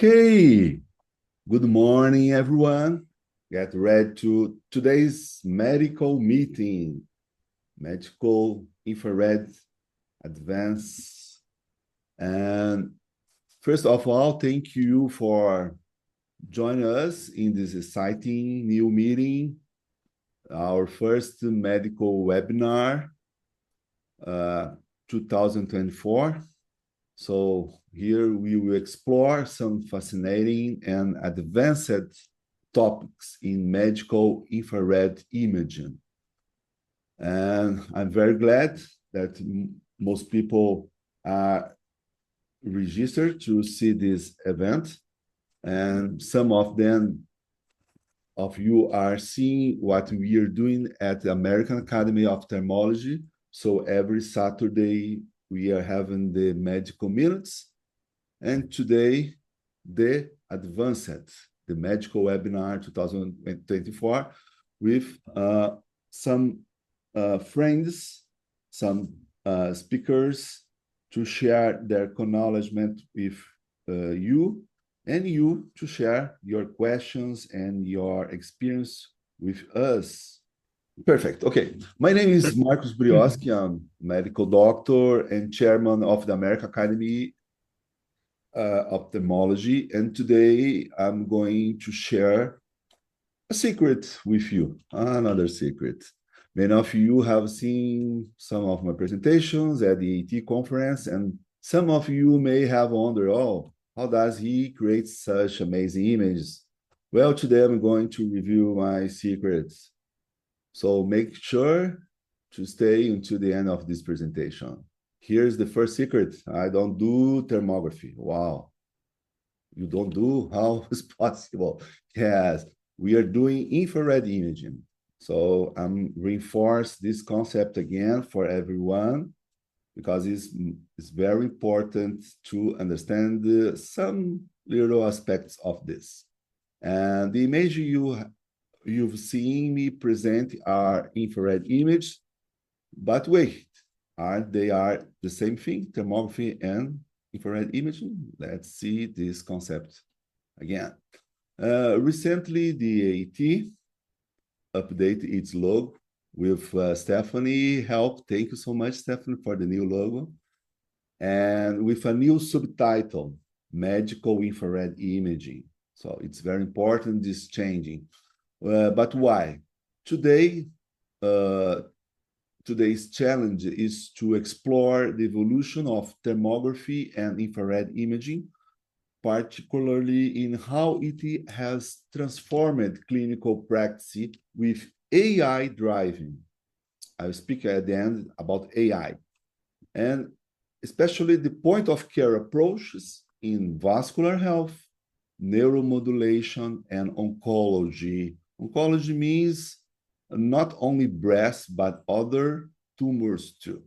Okay, good morning, everyone. Get ready to today's medical meeting, medical infrared advance. And first of all, thank you for joining us in this exciting new meeting, our first medical webinar, 2024. So here we will explore some fascinating and advanced topics in medical infrared imaging. And I'm very glad that most people are registered to see this event. And some of you are seeing what we are doing at the American Academy of Thermology. So every Saturday, we are having the medical minutes. And today, the advanced, the medical webinar 2024 with some friends, some speakers to share their acknowledgement with you and you to share your questions and your experience with us. Perfect. Okay. My name is Marcus Brioski. I'm medical doctor and chairman of the American Academy Ophthalmology. And today I'm going to share a secret with you, another secret. Many of you have seen some of my presentations at the AT conference, and some of you may have wondered, oh, how does he create such amazing images? Well, today I'm going to review my secrets. So make sure to stay until the end of this presentation. Here's the first secret. I don't do thermography. Wow. You don't do? How is possible? Yes, we are doing infrared imaging. So I'm reinforce this concept again for everyone because it's very important to understand some little aspects of this. And the image you've seen me present are infrared images, but wait, they are the same thing, thermography and infrared imaging? Let's see this concept again. Recently, the AT updated its logo with Stephanie help. Thank you so much, Stephanie, for the new logo. And with a new subtitle, Medical Infrared Imaging. So it's very important, this changing. But why? Today, today's challenge is to explore the evolution of thermography and infrared imaging, particularly in how it has transformed clinical practice with AI driving. I'll speak at the end about AI, and especially the point of care approaches in vascular health, neuromodulation, and oncology. Oncology means not only breast, but other tumors too.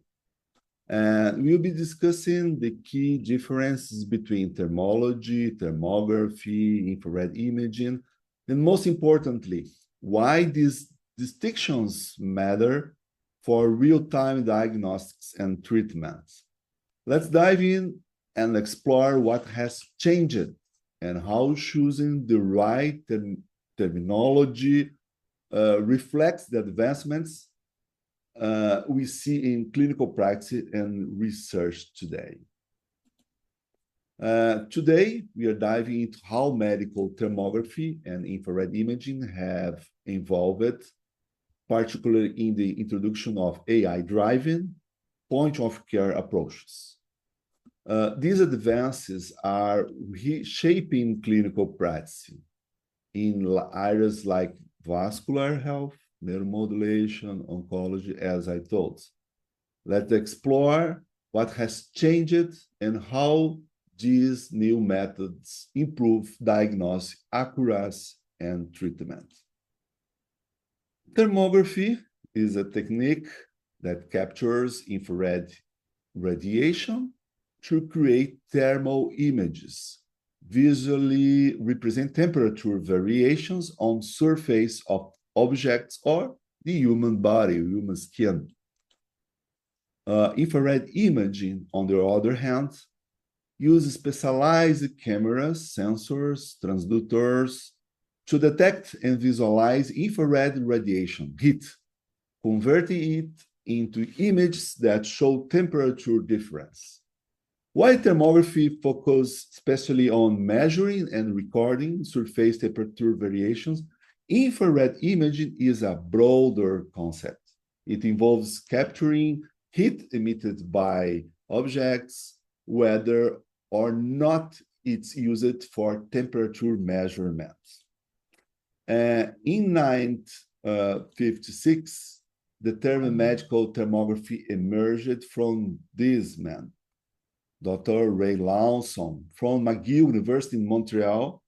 And we'll be discussing the key differences between thermology, thermography, infrared imaging, and most importantly, why these distinctions matter for real-time diagnostics and treatments. Let's dive in and explore what has changed and how choosing the right terminology reflects the advancements we see in clinical practice and research today. Today, we are diving into how medical thermography and infrared imaging have evolved, particularly in the introduction of AI-driven point-of-care approaches. These advances are reshaping clinical practice in areas like vascular health, neuromodulation, oncology, as I told. Let's explore what has changed and how these new methods improve diagnosis accuracy and treatment. Thermography is a technique that captures infrared radiation to create thermal images, visually represent temperature variations on surface of objects or the human body, human skin. Infrared imaging, on the other hand, use specialized cameras, sensors, transducers to detect and visualize infrared radiation, heat, converting it into images that show temperature difference. While thermography focuses especially on measuring and recording surface temperature variations, infrared imaging is a broader concept. It involves capturing heat emitted by objects, whether or not it's used for temperature measurements. In 1956, the term medical thermography emerged from this man, Dr. Ray Lawson, from McGill University in Montreal,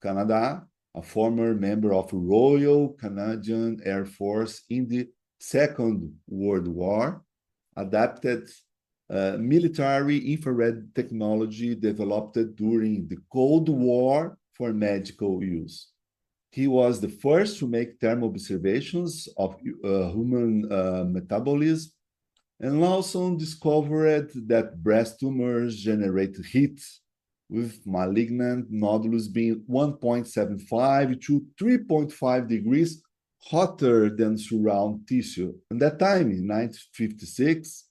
Canada, a former member of Royal Canadian Air Force in the Second World War, adapted military infrared technology developed during the Cold War for medical use. He was the first to make thermal observations of human metabolism, and Lawson discovered that breast tumors generate heat, with malignant nodules being 1.75 to 3.5 degrees hotter than surround tissue. At that time, in 1956,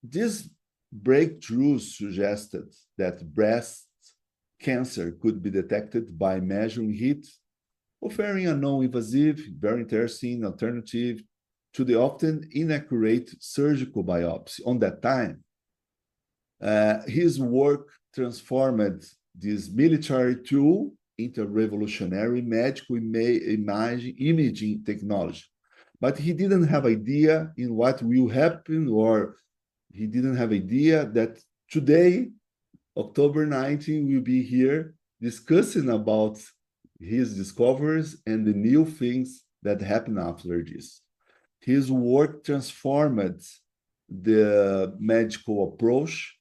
this breakthrough suggested that breast cancer could be detected by measuring heat, offering a non-invasive, very interesting alternative to the often inaccurate surgical biopsy. On that time, his work transformed this military tool into a revolutionary medical imaging technology. But he didn't have idea in what will happen, or he didn't have idea that today, October 19, we'll be here discussing about his discoveries and the new things that happen after this. His work transformed the medical approach,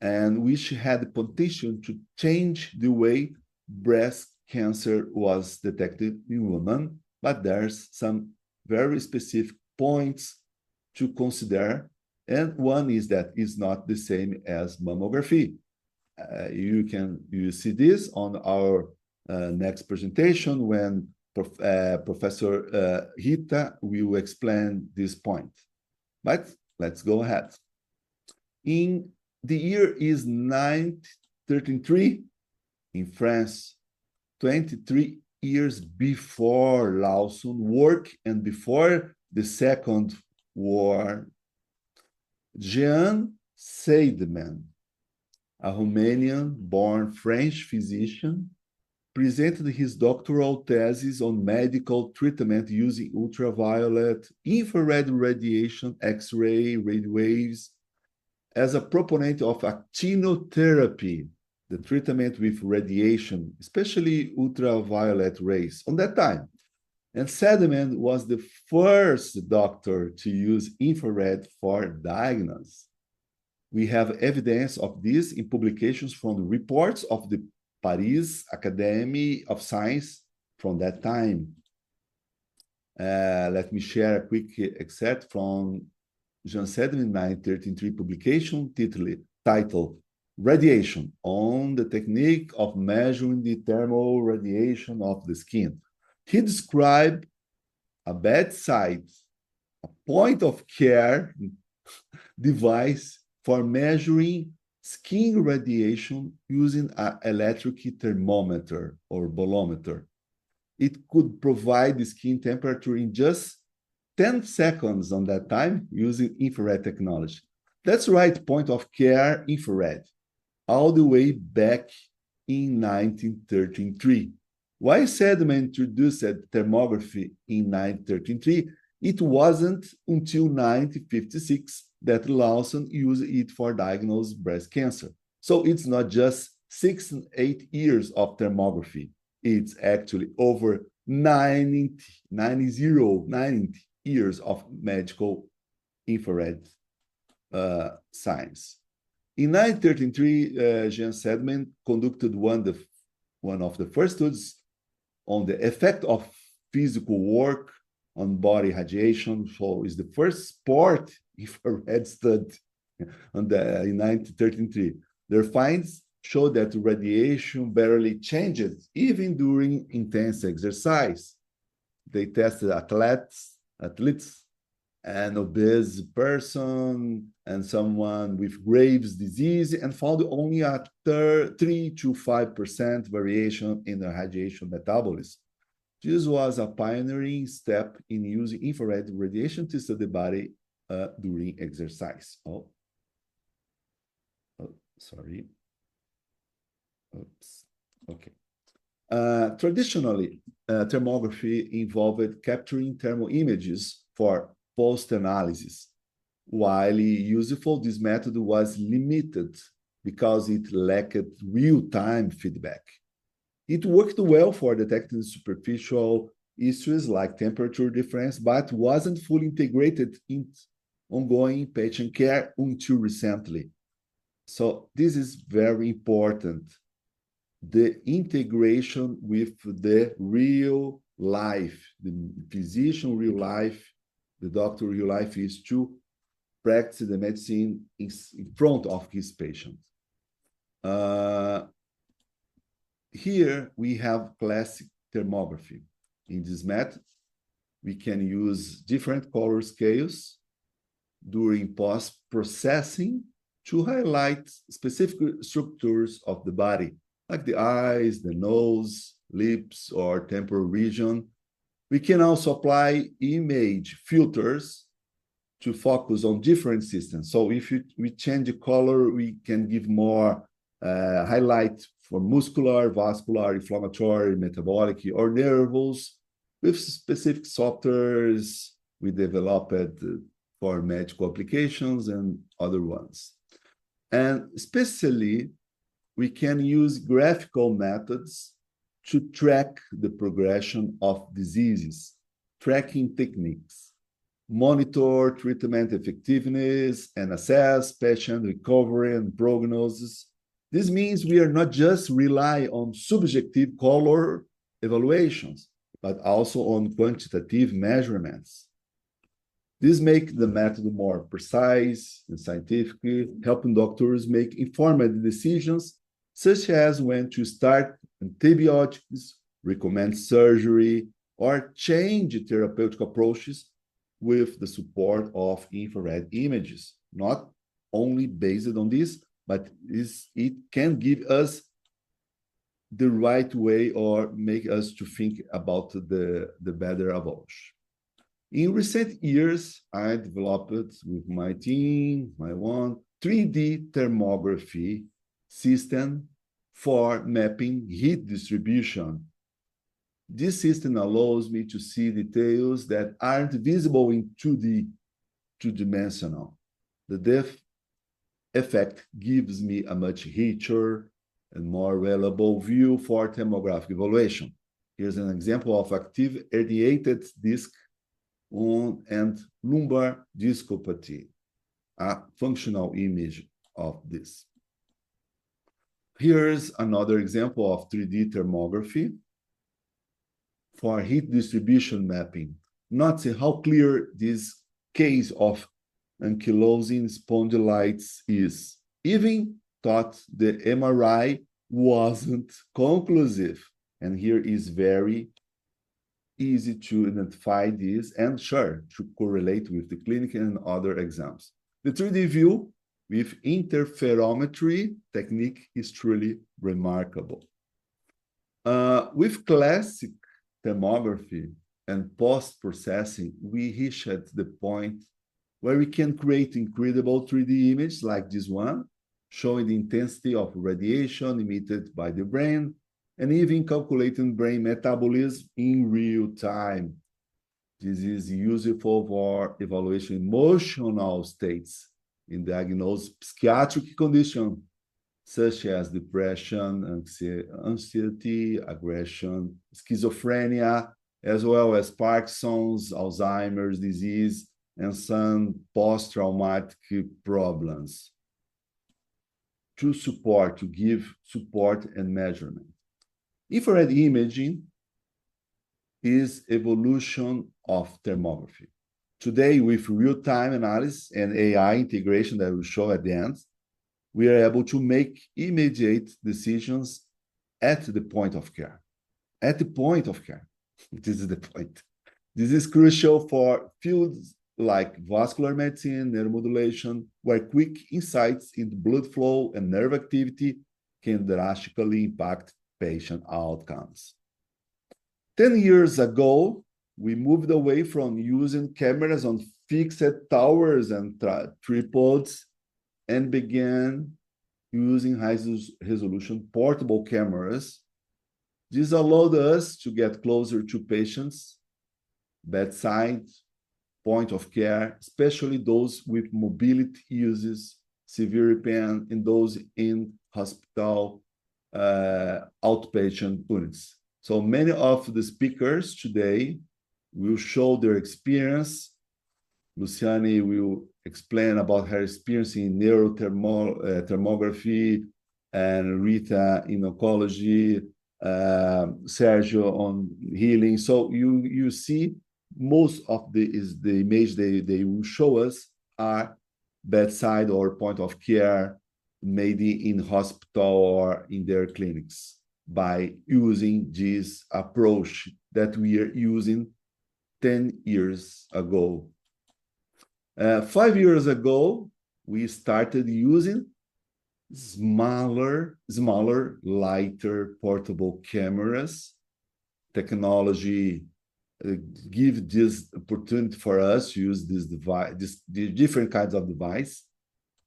and which had the potential to change the way breast cancer was detected in women. But there's some very specific points to consider, and one is that it's not the same as mammography. You see this on our next presentation when Professor Rita will explain this point. But let's go ahead. In the year is 1933 in France, 23 years before Lawson work and before the Second War. Jean Seidman, a Romanian-born French physician, presented his doctoral thesis on medical treatment using ultraviolet, infrared radiation, X-ray, radio waves, as a proponent of actinotherapy, the treatment with radiation, especially ultraviolet rays, on that time. And Seidman was the first doctor to use infrared for diagnosis. We have evidence of this in publications from the reports of the Paris Academy of Science from that time. Let me share a quick excerpt from Jean Seidman 1933 publication titled Radiation on the Technique of Measuring the Thermal Radiation of the Skin. He described a bedside, a point of care device for measuring skin radiation using an electric thermometer or bolometer. It could provide the skin temperature in just 10 seconds on that time using infrared technology. That's right, point of care infrared, all the way back in 1933. Why Seidman introduced thermography in 1933, it wasn't until 1956 that Lawson used it for diagnosing breast cancer. So it's not just 6 and 8 years of thermography. It's actually over 90 years of medical infrared science. In 1933, Jean Seidman conducted one of the first studies on the effect of physical work on body radiation. So it's the first sport infrared study in 1933. Their finds show that radiation barely changes even during intense exercise. They tested athletes, an obese person, and someone with Graves' disease, and found only a 3 to 5% variation in the radiation metabolism. This was a pioneering step in using infrared radiation to study the body during exercise. Sorry. Oops. Okay. Traditionally, thermography involved capturing thermal images for post-analysis. While useful, this method was limited because it lacked real-time feedback. It worked well for detecting superficial issues like temperature difference, but wasn't fully integrated in ongoing patient care until recently. So this is very important. The integration with the real life, the physician real life, the doctor real life is to practice the medicine in front of his patient. Here we have classic thermography. In this method, we can use different color scales during post-processing to highlight specific structures of the body, like the eyes, the nose, lips, or temporal region. We can also apply image filters to focus on different systems. So if we change the color, we can give more highlight for muscular, vascular, inflammatory, metabolic, or nervous with specific softwares we developed for medical applications and other ones. And especially, we can use graphical methods to track the progression of diseases, tracking techniques, monitor treatment effectiveness, and assess patient recovery and prognosis. This means we are not just rely on subjective color evaluations, but also on quantitative measurements. This makes the method more precise and scientific, helping doctors make informed decisions, such as when to start antibiotics, recommend surgery, or change therapeutic approaches with the support of infrared images. Not only based on this, but it can give us the right way or make us to think about the better approach. In recent years, I developed with my team, 3D thermography system for mapping heat distribution. This system allows me to see details that aren't visible in 2D, two-dimensional. The depth effect gives me a much richer and more reliable view for thermographic evaluation. Here's an example of active herniated disc and lumbar discopathy, a functional image of this. Here's another example of 3D thermography for heat distribution mapping. Notice how clear this case of ankylosing spondylitis is. Even thought the MRI wasn't conclusive. And here is very easy to identify this and sure to correlate with the clinic and other exams. The 3D view with interferometry technique is truly remarkable. With classic thermography and post-processing, we reached the point where we can create incredible 3D images like this one, showing the intensity of radiation emitted by the brain, and even calculating brain metabolism in real time. This is useful for evaluation emotional states in diagnosed psychiatric conditions such as depression, anxiety, aggression, schizophrenia, as well as Parkinson's, Alzheimer's disease, and some post-traumatic problems to give support and measurement. Infrared imaging is evolution of thermography. Today, with real-time analysis and AI integration that we'll show at the end, we are able to make immediate decisions at the point of care. At the point of care. This is the point. This is crucial for fields like vascular medicine, neuromodulation, where quick insights into blood flow and nerve activity can drastically impact patient outcomes. 10 years ago, we moved away from using cameras on fixed towers and tripods and began using high-resolution portable cameras. This allowed us to get closer to patients, bedside, point of care, especially those with mobility uses, severe pain, and those in hospital outpatient units. So many of the speakers today will show their experience. Luciani will explain about her experience in thermography, and Rita in oncology, Sergio on healing. So you see most of the image they will show us are bedside or point of care, maybe in hospital or in their clinics, by using this approach that we are using 10 years ago. 5 years ago, we started using smaller, lighter portable cameras. Technology give this opportunity for us to use this device, the different kinds of device.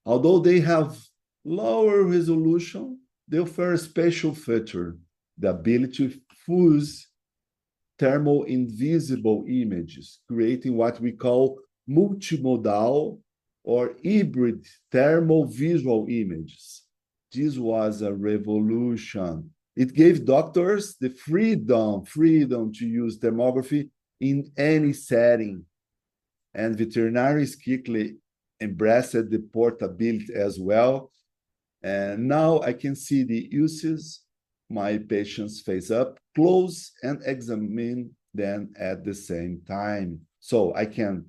Although they have lower resolution, they offer a special feature, the ability to fuse thermal invisible images, creating what we call multimodal or hybrid thermal visual images. This was a revolution. It gave doctors the freedom to use thermography in any setting. And veterinarians quickly embraced the portability as well. And now I can see the uses, my patients face up, close, and examine them at the same time. So I can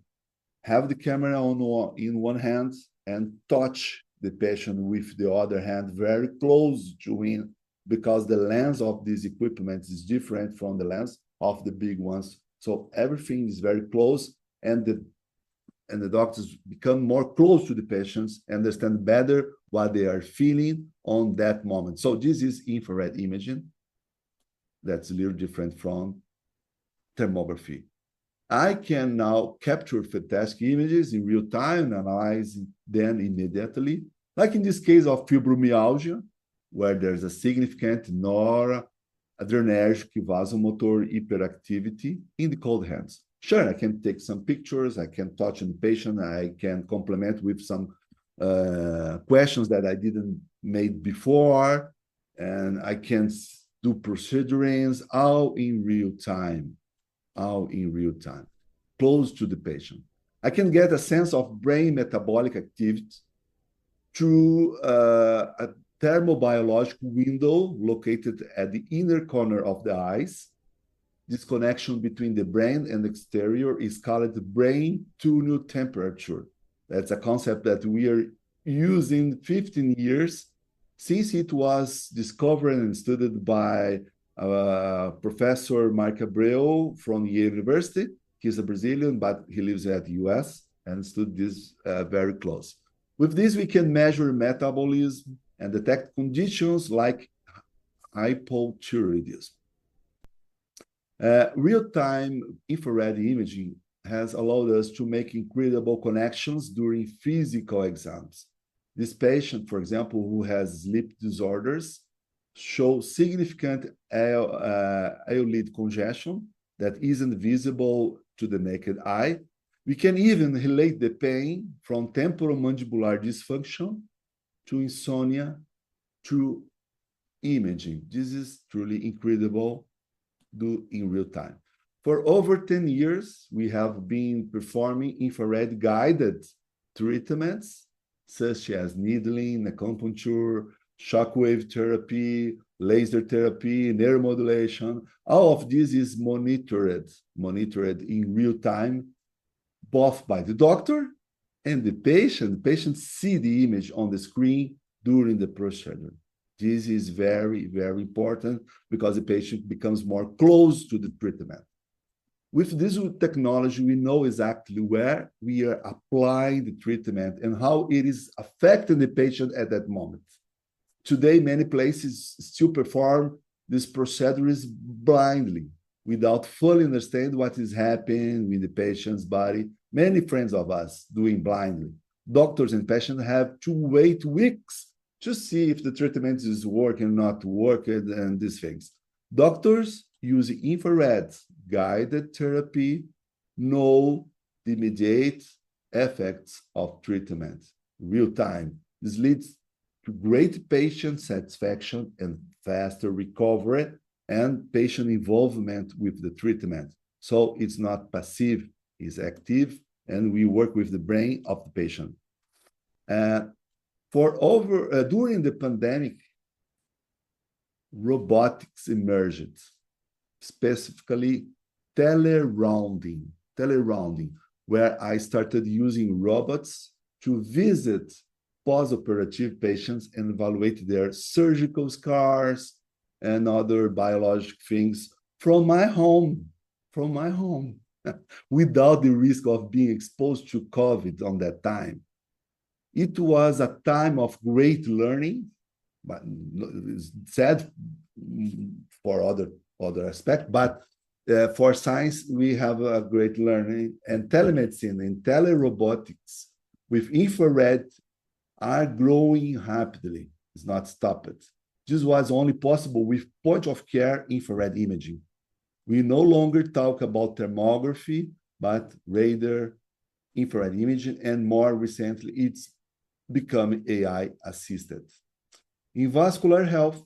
have the camera in one hand and touch the patient with the other hand very close to him, because the lens of this equipment is different from the lens of the big ones. So everything is very close, and the doctors become more close to the patients, understand better what they are feeling on that moment. So this is infrared imaging. That's a little different from thermography. I can now capture fantastic images in real time, analyze them immediately, like in this case of fibromyalgia, where there's a significant noradrenergic vasomotor hyperactivity in the cold hands. Sure, I can take some pictures, I can touch on the patient, I can complement with some questions that I didn't make before, and I can do procedures all in real time, close to the patient. I can get a sense of brain metabolic activity through a thermobiological window located at the inner corner of the eyes. This connection between the brain and the exterior is called the brain tunnel temperature. That's a concept that we are using 15 years since it was discovered and studied by Professor Mark Abreu from Yale University. He's a Brazilian, but he lives at the US and studied this very close. With this, we can measure metabolism and detect conditions like hypothyroidism. Real-time infrared imaging has allowed us to make incredible connections during physical exams. This patient, for example, who has sleep disorders, shows significant eyelid congestion that isn't visible to the naked eye. We can even relate the pain from temporomandibular dysfunction to insomnia through imaging. This is truly incredible, do in real time. For over 10 years, we have been performing infrared guided treatments, such as needling, acupuncture, shockwave therapy, laser therapy, neuromodulation. All of this is monitored in real time both by the doctor and the patient. The patient see the image on the screen during the procedure. This is very, very important because the patient becomes more close to the treatment. With this technology, we know exactly where we are applying the treatment and how it is affecting the patient at that moment. Today, many places still perform these procedures blindly, without fully understanding what is happening with the patient's body. Many friends of us doing blindly. Doctors and patients have to wait weeks to see if the treatment is working or not working and these things. Doctors use infrared guided therapy, know the immediate effects of treatment, real time. This leads to great patient satisfaction and faster recovery and patient involvement with the treatment. So it's not passive, it's active, and we work with the brain of the patient. During the pandemic, robotics emerged, specifically telerounding, where I started using robots to visit post-operative patients and evaluate their surgical scars and other biologic things from my home, without the risk of being exposed to COVID on that time. It was a time of great learning, but sad for other aspect, but for science, we have a great learning. And telemedicine and telerobotics with infrared are growing rapidly. It's not stopped. This was only possible with point-of-care infrared imaging. We no longer talk about thermography, but radar, infrared imaging, and more recently, it's becoming AI-assisted. In vascular health,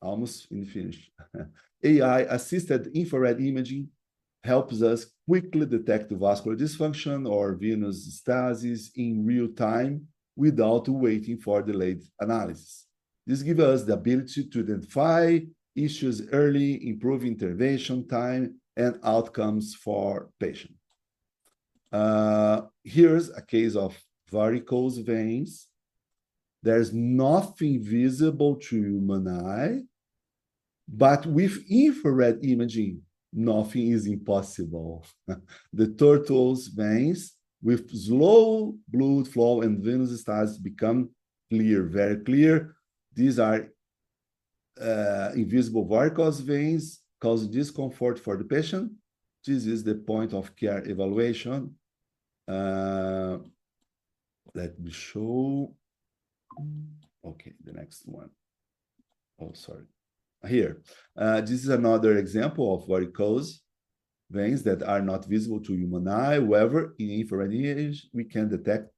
almost in finish, AI-assisted infrared imaging helps us quickly detect vascular dysfunction or venous stasis in real time without waiting for delayed analysis. This gives us the ability to identify issues early, improve intervention time and outcomes for patients. Here's a case of varicose veins. There's nothing visible to human eye, but with infrared imaging, nothing is impossible. The turtle's veins with slow blood flow and venous stasis become clear, very clear. These are invisible varicose veins causing discomfort for the patient. This is the point of care evaluation. Let me show. Okay, the next one. Oh, sorry. Here, this is another example of varicose veins that are not visible to human eye. However, in infrared image, we can detect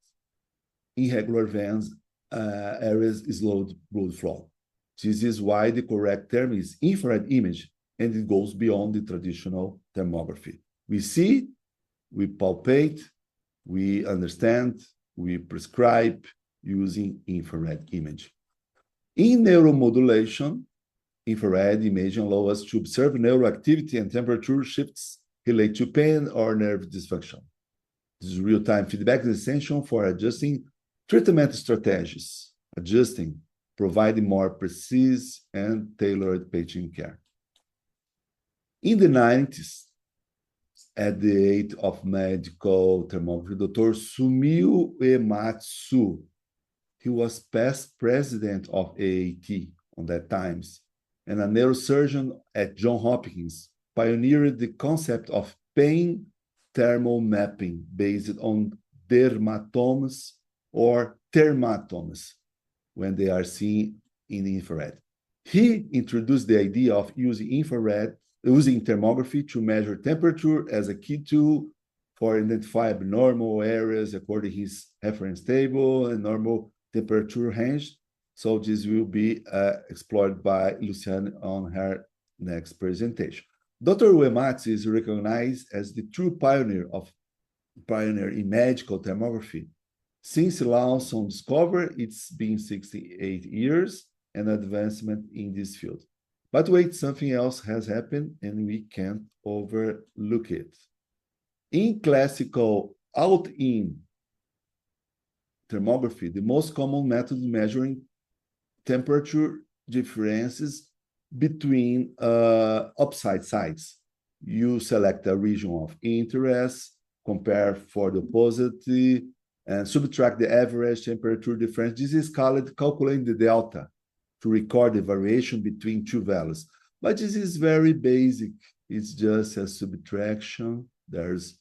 irregular veins areas slowed blood flow. This is why the correct term is infrared image, and it goes beyond the traditional thermography. We see, we palpate, we understand, we prescribe using infrared image. In neuromodulation, infrared imaging allows us to observe neuroactivity and temperature shifts related to pain or nerve dysfunction. This is real-time feedback is essential for adjusting treatment strategies, providing more precise and tailored patient care. In the 90s, at the age of medical thermography, Dr. Sumio Uematsu, he was past president of AAT on that times, and a neurosurgeon at Johns Hopkins, pioneered the concept of pain thermal mapping based on dermatomes or termatomes when they are seen in infrared. He introduced the idea of using thermography to measure temperature as a key tool for identifying abnormal areas according to his reference table and normal temperature range. So this will be explored by Luciane on her next presentation. Dr. Uematsu is recognized as the true pioneer in medical thermography. Since Lawson discovered, it's been 68 years and advancement in this field. But wait, something else has happened and we can't overlook it. In classical out in thermography, the most common method measuring temperature differences between opposite sites. You select a region of interest, compare for the opposite, and subtract the average temperature difference. This is called calculating the delta to record the variation between two values. But this is very basic. It's just a subtraction. There's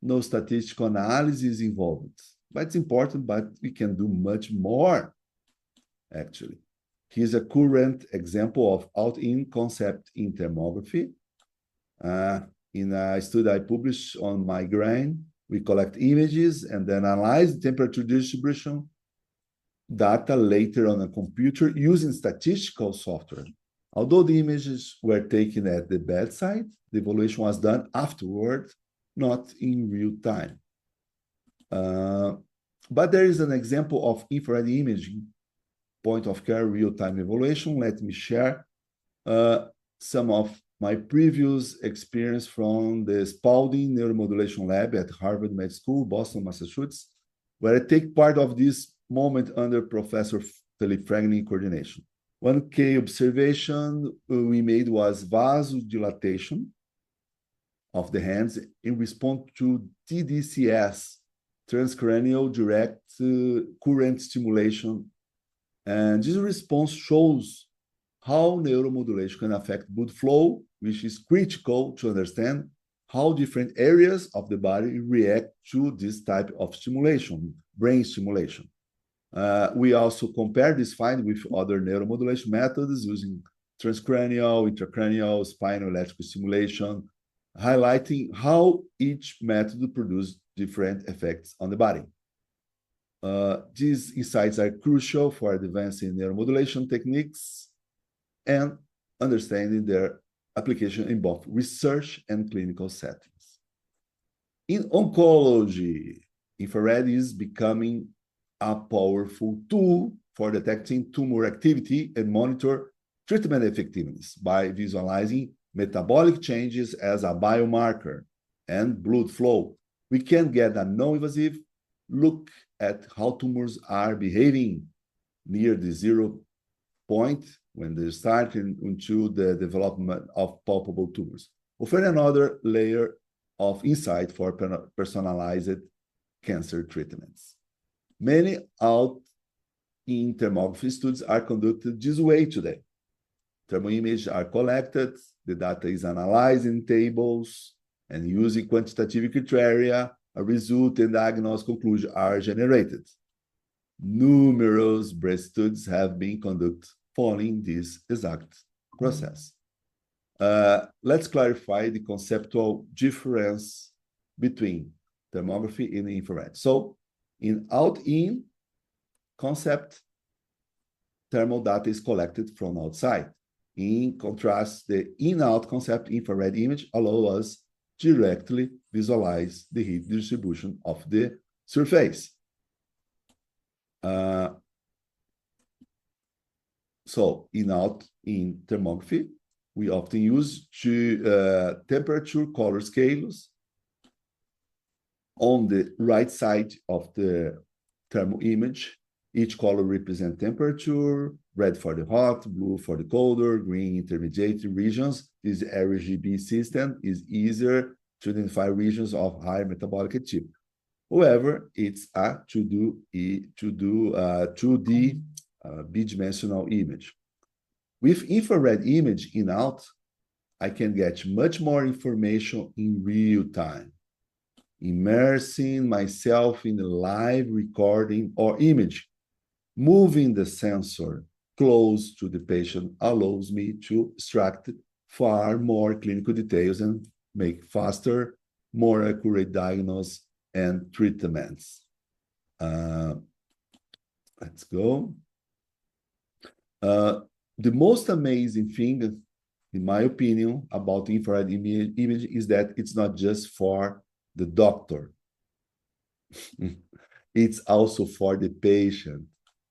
no statistical analysis involved. But it's important, but we can do much more, actually. Here's a current example of out-in concept in thermography. In a study I published on migraine, we collect images and then analyze the temperature distribution data later on a computer using statistical software. Although the images were taken at the bedside, the evaluation was done afterward, not in real time. But there is an example of infrared imaging, point of care real-time evaluation. Let me share some of my previous experience from the Spalding Neuromodulation Lab at Harvard Med School, Boston, Massachusetts, where I take part of this moment under Professor Philip Fragni coordination. One key observation we made was vasodilatation of the hands in response to TDCS, transcranial direct current stimulation. And this response shows how neuromodulation can affect blood flow, which is critical to understand how different areas of the body react to this type of stimulation, brain stimulation. We also compare this find with other neuromodulation methods using transcranial, intracranial, spinal electrical stimulation, highlighting how each method produces different effects on the body. These insights are crucial for advancing neuromodulation techniques and understanding their application in both research and clinical settings. In oncology, infrared is becoming a powerful tool for detecting tumor activity and monitor treatment effectiveness by visualizing metabolic changes as a biomarker and blood flow. We can get a non-invasive look at how tumors are behaving near the 0 point when they start into the development of palpable tumors. Offer another layer of insight for personalized cancer treatments. Many out-in thermography studies are conducted this way today. Thermal images are collected, the data is analyzed in tables, and using quantitative criteria, a result and diagnostic conclusion are generated. Numerous breast studies have been conducted following this exact process. Let's clarify the conceptual difference between thermography and infrared. So, in out-in concept, thermal data is collected from outside. In contrast, the in-out concept infrared image allows us directly visualize the heat distribution of the surface. So in thermography, we often use temperature color scales. On the right side of the thermal image, each color represents temperature, red for the hot, blue for the colder, green intermediate regions. This RGB system is easier to identify regions of higher metabolic activity. However, it's a 2D bidimensional image. With infrared image in out, I can get much more information in real time, immersing myself in a live recording or image. Moving the sensor close to the patient allows me to extract far more clinical details and make faster, more accurate diagnosis and treatments. Let's go. The most amazing thing, in my opinion, about infrared image is that it's not just for the doctor. It's also for the patient.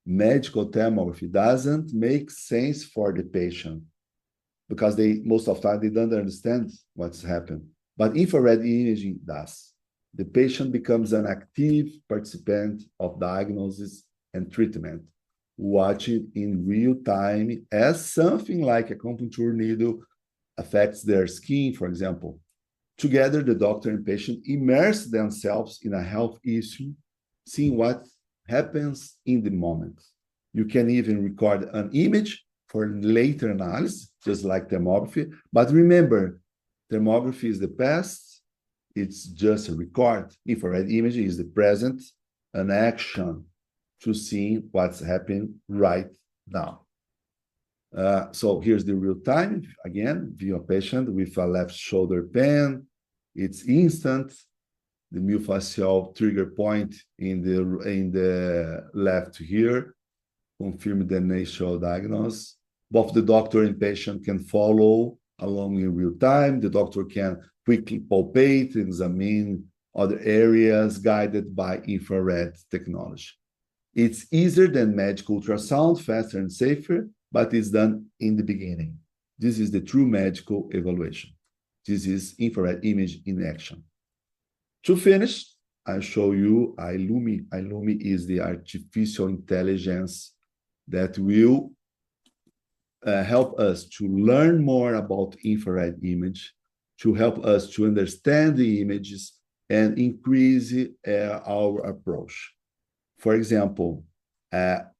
Medical thermography doesn't make sense for the patient because most of the time they don't understand what's happened. But infrared imaging does. the patient becomes an active participant of diagnosis and treatment, watching in real time as something like a acupuncture needle affects their skin, for example. Together, the doctor and patient immerse themselves in a health issue, seeing what happens in the moment. You can even record an image for later analysis, just like thermography. But remember, thermography is the past, it's just a record. Infrared imaging is the present, an action to see what's happening right now. So here's the real time. Again, view a patient with a left shoulder pain. It's instant. The myofascial trigger point in the left here, confirm the initial diagnosis. Both the doctor and patient can follow along in real time. The doctor can quickly palpate, examine other areas guided by infrared technology. It's easier than medical ultrasound, faster and safer, but it's done in the beginning. This is the true medical evaluation. This is infrared image in action. To finish, I show you iLumi. iLumi is the artificial intelligence that will help us to learn more about infrared image, to help us to understand the images and increase our approach. For example,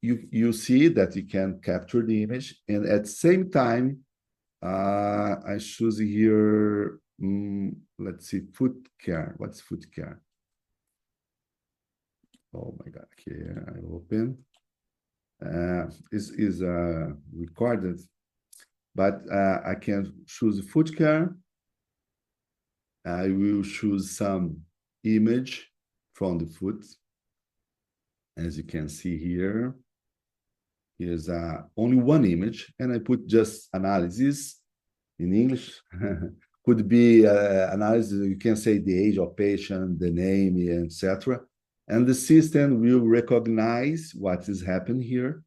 you see that you can capture the image, and at the same time, I choose here, let's see, foot care. What's foot care? Oh my God, here I open. Is recorded, but I can choose foot care. I will choose some image from the foot. As you can see here, here's only one image, and I put just analysis in English. Could be analysis, you can say the age of patient, the name, etc. And the system will recognize what is happening here.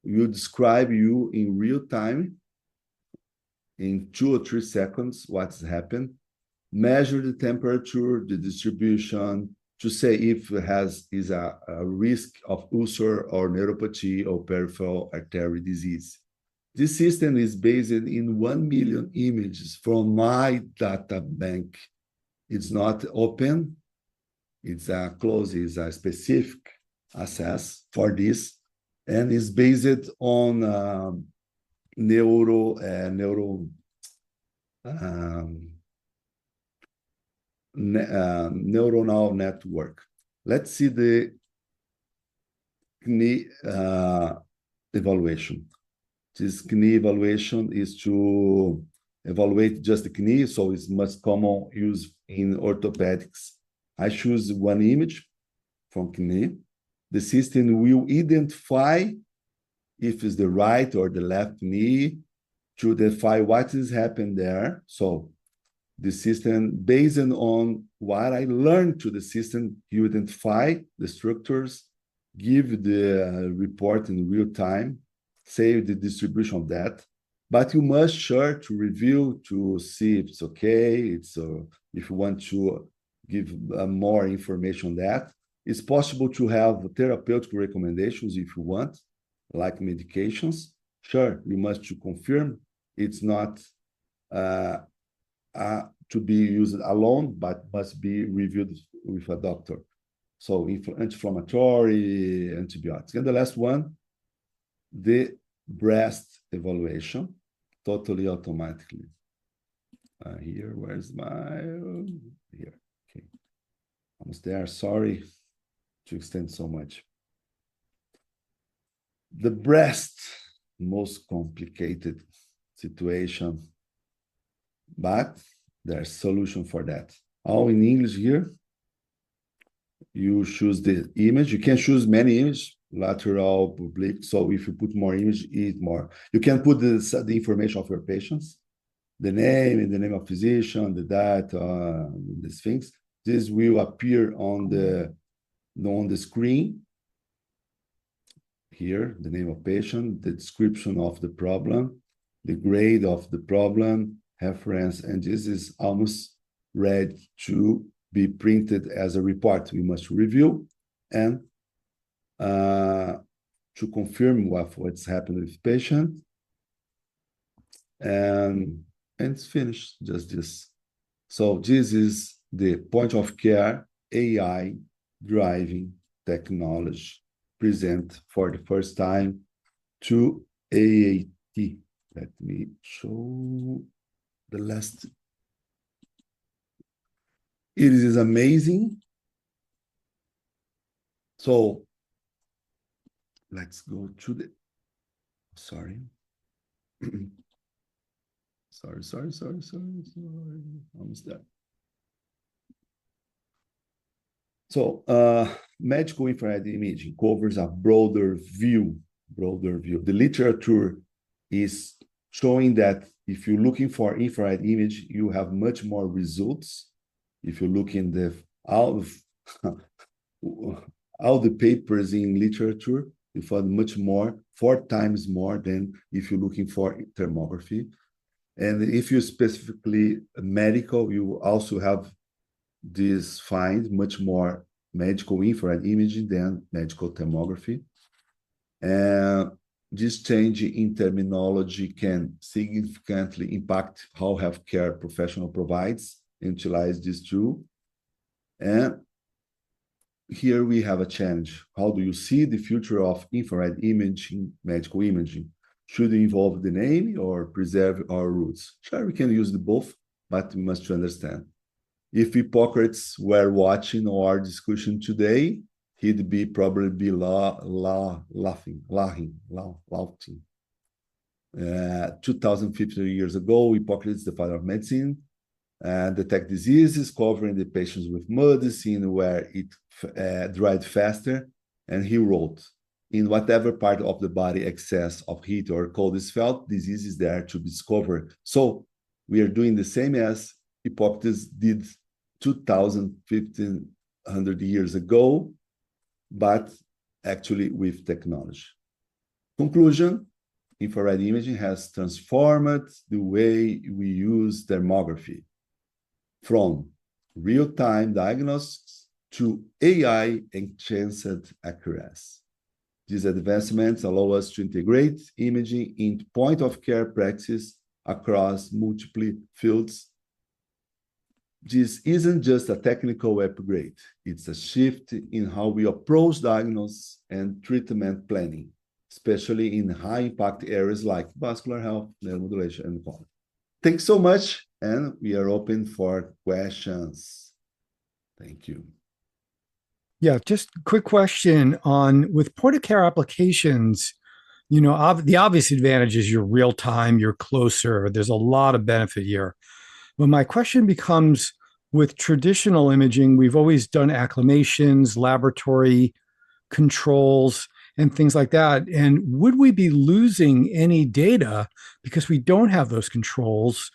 Will describe you in real time, in 2 or 3 seconds, what's happened. Measure the temperature, the distribution, to say if it is a risk of ulcer or neuropathy or peripheral artery disease. This system is based in 1 million images from my data bank. It's not open. It's a closed, it's a specific access for this, and is based on neuronal network. Let's see the knee evaluation. This knee evaluation is to evaluate just the knee, so it's most common use in orthopedics. I choose one image from knee. The system will identify if it's the right or the left knee to identify what is happening there. So the system, based on what I learned to the system, you identify the structures, give the report in real time, save the distribution of that. But you must sure to review to see if it's okay. If you want to give more information on that. It's possible to have therapeutic recommendations if you want, like medications. Sure, you must to confirm it's not to be used alone, but must be reviewed with a doctor. So anti-inflammatory, antibiotics. And the last one, the breast evaluation, totally automatically. Here, where's my, here, okay. Almost there, sorry to extend so much. The breast, most complicated situation, but there's solution for that. All in English here. You choose the image. You can choose many images, lateral, oblique. So if you put more image, eat more. You can put the information of your patients, the name and the name of physician, the data, these things. This will appear on the screen. Here, the name of patient, the description of the problem, the grade of the problem, reference, and this is almost ready to be printed as a report. We must review and to confirm what's happened with the patient. And it's finished, just this. So this is the point of care AI driving technology present for the first time to AAT. Let me show the last. It is amazing. So let's go to the, sorry. sorry. Almost there. So medical infrared imaging covers a broader view. The literature is showing that if you're looking for infrared image, you have much more results. If you look in the all the papers in literature, you find much more, 4 times more than if you're looking for thermography. And if you're specifically medical, you also have this find much more medical infrared imaging than medical thermography. And this change in terminology can significantly impact how healthcare professional provides and utilize this tool. And here we have a challenge. How do you see the future of infrared imaging, medical imaging? Should we involve the name or preserve our roots? Sure, we can use the both, but we must understand. If Hippocrates were watching our discussion today, he'd be probably be laughing. 2,050 years ago, Hippocrates, the father of medicine, detect diseases, covering the patients with medicine where it dried faster, and he wrote, in whatever part of the body excess of heat or cold is felt, disease is there to be discovered. So we are doing the same as Hippocrates did 1,500 years ago, but actually with technology. Conclusion, infrared imaging has transformed the way we use thermography from real-time diagnostics to AI-enhanced accuracy. These advancements allow us to integrate imaging into point-of-care practice across multiple fields. This isn't just a technical upgrade, it's a shift in how we approach diagnosis and treatment planning, especially in high-impact areas like vascular health, neuromodulation, and quality. Thanks so much, and we are open for questions. Thank you. Yeah, just a quick question on with point-of-care applications, the obvious advantage is you're real time, you're closer. There's a lot of benefit here. But my question becomes with traditional imaging, we've always done acclimations, laboratory controls, and things like that. And would we be losing any data because we don't have those controls?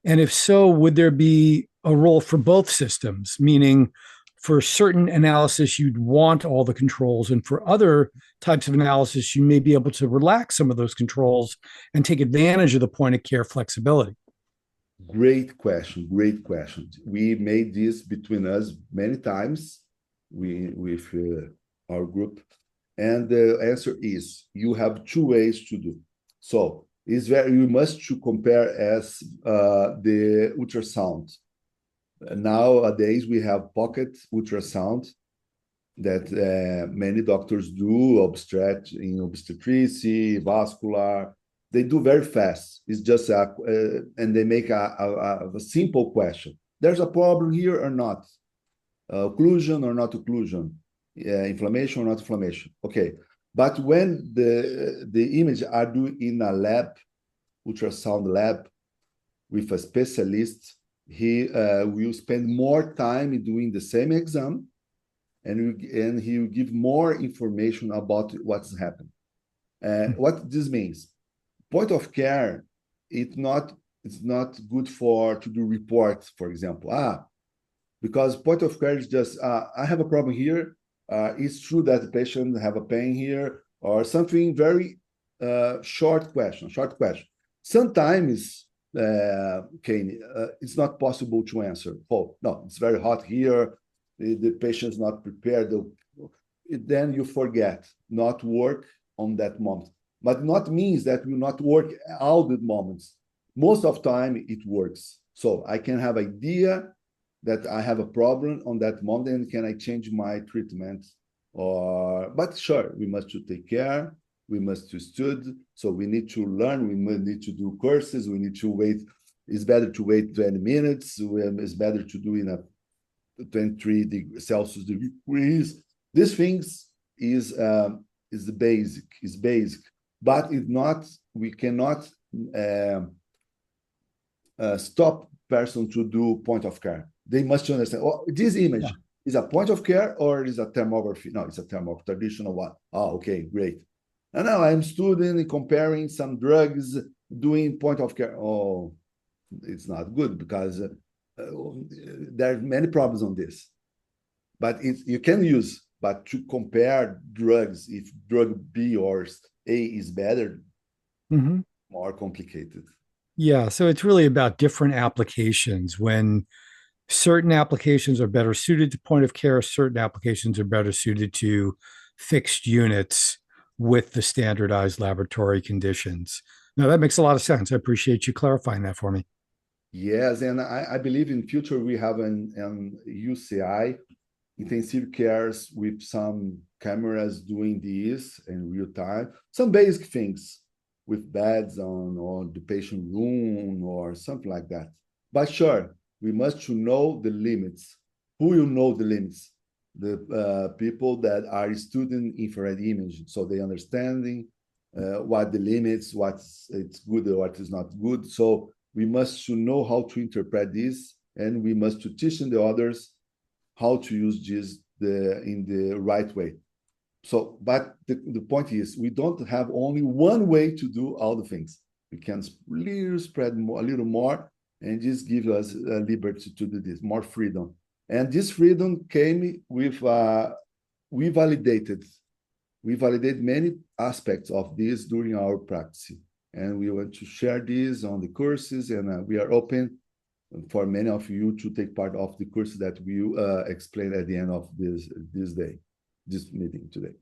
And if so, would there be a role for both systems, meaning for certain analysis, you'd want all the controls, and for other types of analysis, you may be able to relax some of those controls and take advantage of the point of care flexibility? Great question. We made this between us many times with our group, and the answer is you have 2 ways to do. So it's you must to compare as the ultrasound. Nowadays we have pocket ultrasound that many doctors do, obstetrics, vascular. They do very fast. It's just and they make a simple question. There's a problem here or not? Occlusion or not occlusion? Inflammation or not inflammation? Okay. But when the image are done in a lab, ultrasound lab, with a specialist, he will spend more time doing the same exam, and he will give more information about what's happened. What this means? Point of care, it's not good to do reports, for example. Because point of care is just I have a problem here. It's true that the patient have a pain here, or something very short question. Sometimes Kane, it's not possible to answer. Oh, no, it's very hot here. The patient's not prepared. Then you forget, not work on that moment. But not means that will not work all the moments. Most of time it works. So I can have idea that I have a problem on that moment, and can I change my treatment? But sure, we must to take care. We must to study. So we need to learn. We need to do courses. We need to wait. It's better to wait 20 minutes. It's better to do in a 23 Celsius degrees. These things is the basic. Is basic, but it's not. We cannot stop person to do point of care. They must understand, oh, this image is a point of care or is a thermography? No, it's a thermography, traditional one. Oh, okay, great. And now I'm studying, comparing some drugs, doing point of care. Oh, it's not good because there are many problems on this. But you can use, but to compare drugs, if drug B or A is better, more complicated. Yeah, so it's really about different applications. When certain applications are better suited to point of care, certain applications are better suited to fixed units with the standardized laboratory conditions. Now, that makes a lot of sense. I appreciate you clarifying that for me. Yes, and I believe in future we have an UCI, intensive cares, with some cameras doing this in real time, some basic things with beds on or the patient room or something like that. But sure, we must to know the limits. Who will know the limits? The people that are studying infrared imaging, so they understanding what the limits, what's it's good or what is not good. So we must to know how to interpret this, and we must to teach the others how to use this in the right way. So, but the point is, we don't have only one way to do all the things. We can spread more, a little more, and just give us liberty to do this, more freedom. And this freedom came with we validated many aspects of this during our practice, and we want to share this on the courses, and we are open for many of you to take part of the course that we explain at the end of this meeting today.